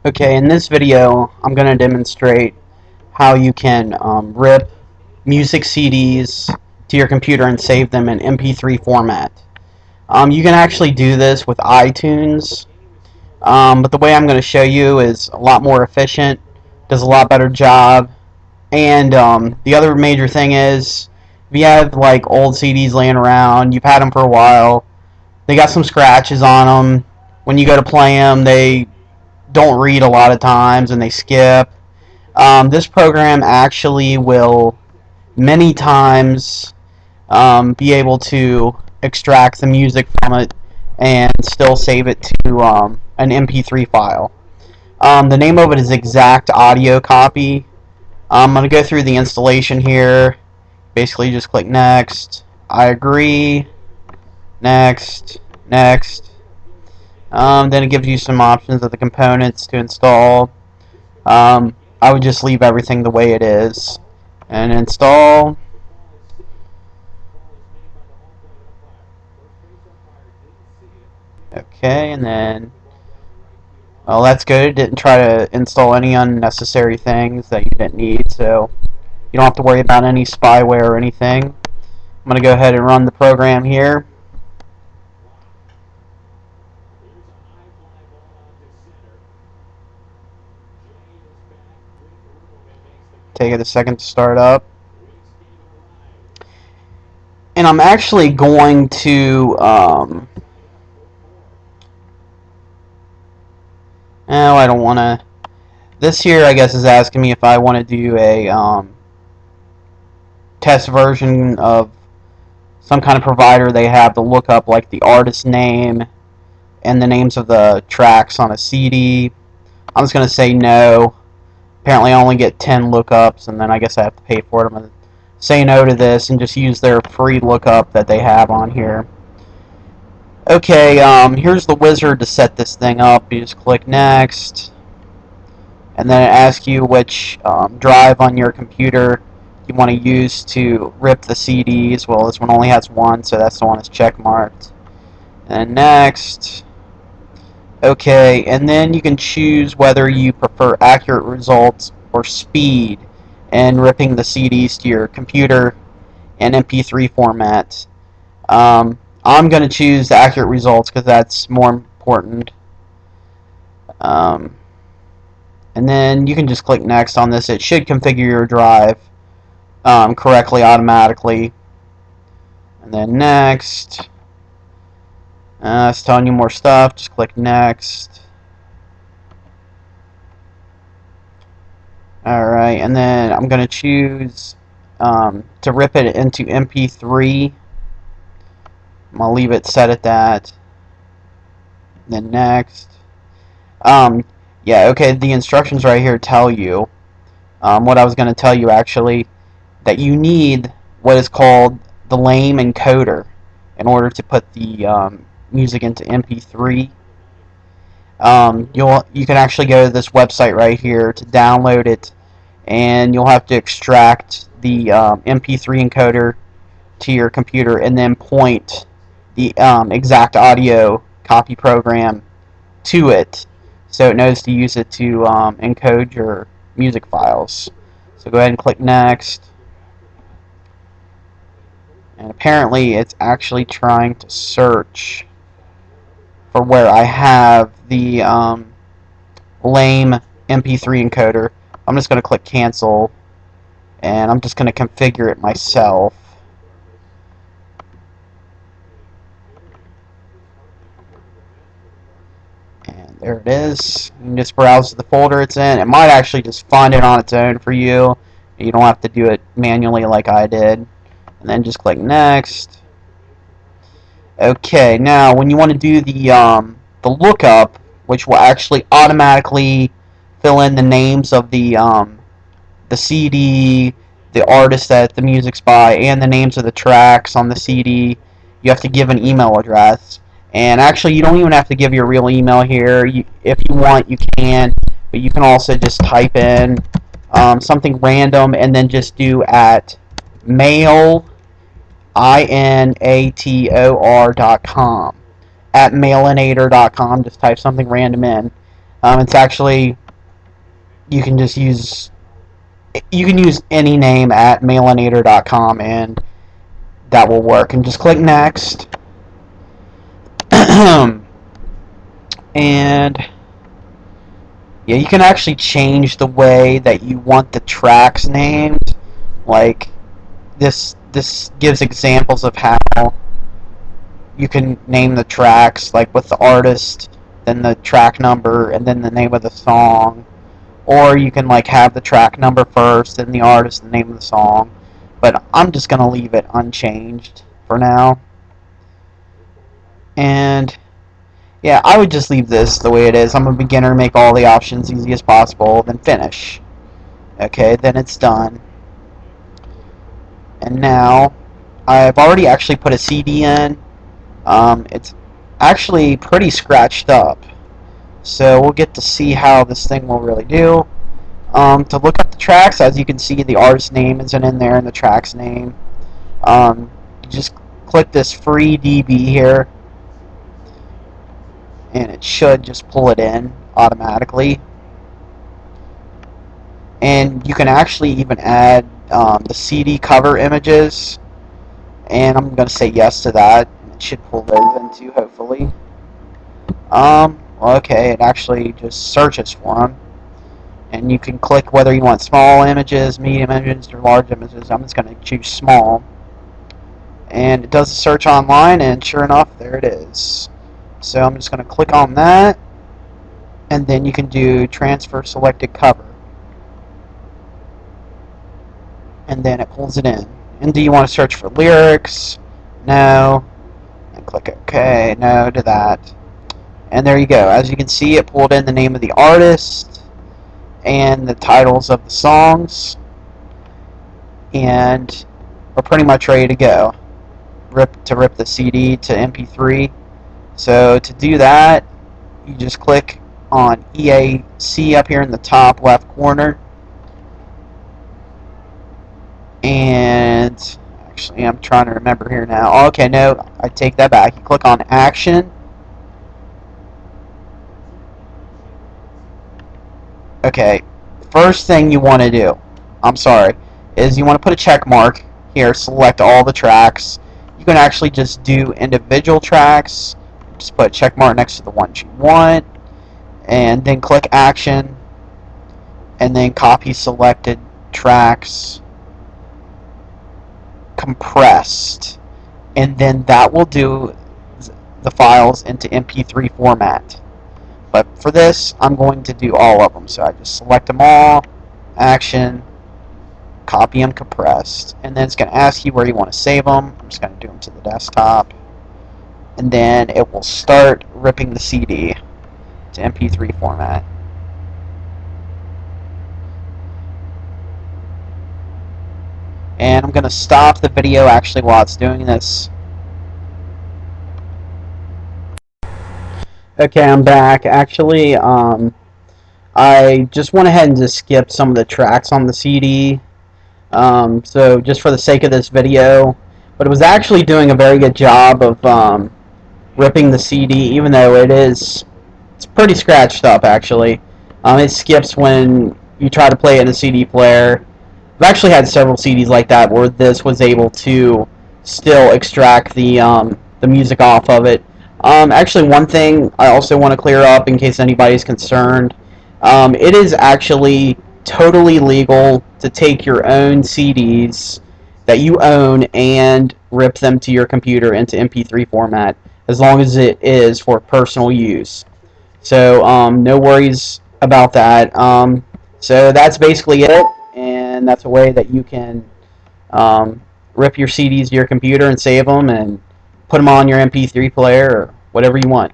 Okay, in this video, I'm going to demonstrate how you can rip music CDs to your computer and save them in MP3 format. You can actually do this with iTunes, but the way I'm going to show you is a lot more efficient, does a lot better job, and the other major thing is, if you have like old CDs laying around, you've had them for a while, they got some scratches on them. When you go to play them, they don't read a lot of times and they skip. This program actually will many times be able to extract the music from it and still save it to an MP3 file. The name of it is Exact Audio Copy. I'm going to go through the installation here. Basically just click next, I agree, next, next. Then it gives you some options of the components to install. I would just leave everything the way it is and install. Okay, and then, well, that's good. It didn't try to install any unnecessary things that you didn't need, so you don't have to worry about any spyware or anything. I'm going to go ahead and run the program here. Take it a second to start up. And I'm actually going to oh, I don't want to. This here, I guess, is asking me if I want to do a test version of some kind of provider they have to look up like the artist name and the names of the tracks on a CD. I'm just going to say no. Apparently I only get 10 lookups, and then I guess I have to pay for it. I'm going to say no to this and just use their free lookup that they have on here. Okay, here's the wizard to set this thing up. You just click next, and then it asks you which drive on your computer you want to use to rip the CDs. Well, this one only has one, so that's the one that's check marked. And next. Okay, and then you can choose whether you prefer accurate results or speed in ripping the CDs to your computer in MP3 format. I'm going to choose the accurate results because that's more important. And then you can just click next on this. It should configure your drive correctly automatically. And then next. It's telling you more stuff. Just click next. Alright, and then I'm going to choose to rip it into MP3. I'm going to leave it set at that. Then next. Yeah, okay, the instructions right here tell you what I was going to tell you actually, that you need what is called the lame encoder in order to put the music into MP3. You can actually go to this website right here to download it, and you'll have to extract the MP3 encoder to your computer and then point the exact audio copy program to it so it knows to use it to encode your music files. So go ahead and click next. And apparently it's actually trying to search for where I have the lame MP3 encoder. I'm just going to click cancel, and I'm just going to configure it myself. And there it is. You can just browse the folder it's in. It might actually just find it on its own for you. You don't have to do it manually like I did. And then just click next. Okay, now when you want to do the lookup, which will actually automatically fill in the names of the CD, the artist that the music's by, and the names of the tracks on the CD, you have to give an email address. And actually, you don't even have to give your real email here. If you want, you can, but you can also just type in something random and then just do at mail. INATOR.com. At mailinator.com, just type something random in. It's actually, you can just use any name at mailinator.com and that will work. And just click next. And yeah, you can actually change the way that you want the tracks named. Like this gives examples of how you can name the tracks, like with the artist, then the track number, and then the name of the song. Or you can like have the track number first, then the artist, the name of the song. But I'm just gonna leave it unchanged for now. And yeah, I would just leave this the way it is. I'm a beginner, make all the options easy as possible, then finish. Okay, then it's done. And now I've already actually put a CD in. It's actually pretty scratched up, so we'll get to see how this thing will really do. To look up the tracks, as you can see, the artist name isn't in there and the track's name. You just click this free DB here, and it should just pull it in automatically. And you can actually even add the CD cover images, and I'm going to say yes to that. It should pull those into, hopefully. Okay, it actually just searches for them, and you can click whether you want small images, medium images, or large images. I'm just going to choose small, and it does a search online, and sure enough, there it is. So I'm just going to click on that, and then you can do transfer selected cover, and then it pulls it in. And do you want to search for lyrics? No. And click OK. No to that. And there you go. As you can see, it pulled in the name of the artist and the titles of the songs, and we're pretty much ready to go. Rip the CD to MP3. So to do that, you just click on EAC up here in the top left corner, and actually I'm trying to remember here now. Okay, no, I take that back. You click on Action. Okay, first thing you want to do, is you want to put a check mark here, select all the tracks. You can actually just do individual tracks, just put a check mark next to the ones you want, and then click Action, and then copy selected tracks, compressed, and then that will do the files into MP3 format. But for this, I'm going to do all of them. So I just select them all, Action, copy them compressed, and then it's going to ask you where you want to save them. I'm just going to do them to the desktop, and then it will start ripping the CD to MP3 format. And I'm going to stop the video actually while it's doing this. Okay, I'm back. Actually, I just went ahead and just skipped some of the tracks on the CD, so just for the sake of this video, but it was actually doing a very good job of ripping the CD, even though it's pretty scratched up, actually. It skips when you try to play it in a CD player. I've actually had several CDs like that where this was able to still extract the music off of it. Actually, one thing I also want to clear up in case anybody's concerned, it is actually totally legal to take your own CDs that you own and rip them to your computer into MP3 format, as long as it is for personal use. So no worries about that. So that's basically it, and that's a way that you can rip your CDs to your computer and save them and put them on your MP3 player or whatever you want.